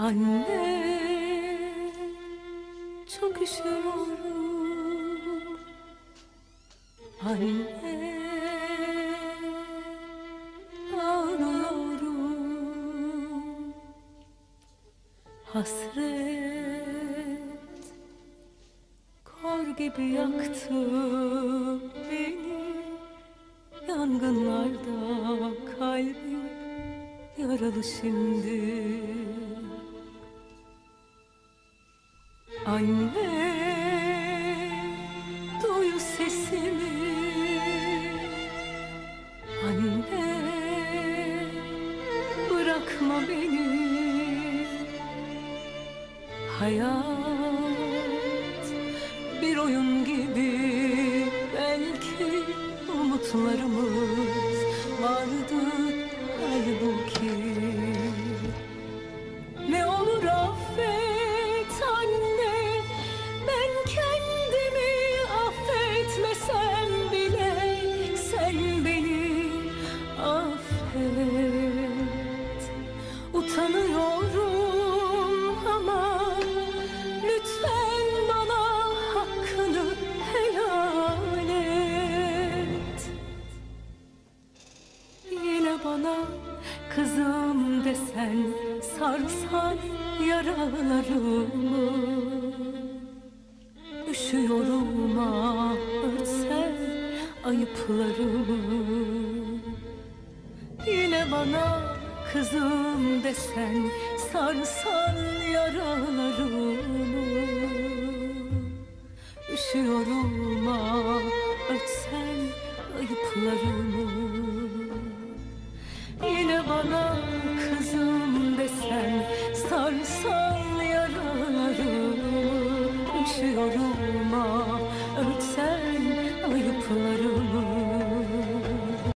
Anne, çok üşüyorum. Anne, ağlıyorum. Hasret kor gibi yaktı beni. Yangınlarda kalbim yaralı şimdi. Anne, duy sesimi. Anne, bırakma beni. Hayat bir oyun gibi, belki umutlarımız vardı halbuki. Ne olur affet anne, ben kendimi affetmesem bile sen beni affet. Utanıyorum ama lütfen bana hakkını helal et. Yine bana kızım desen, sarsan yaralarımı. Üşüyorum ah, örtsen ayıplarımı. Yine bana kızım desen, sarsan yaralarımı. Üşüyorum ah, örtsen ayıplarımı. Yine bana kızım desen, sarsan yaralarımı. Üşüyorum ah, örtsen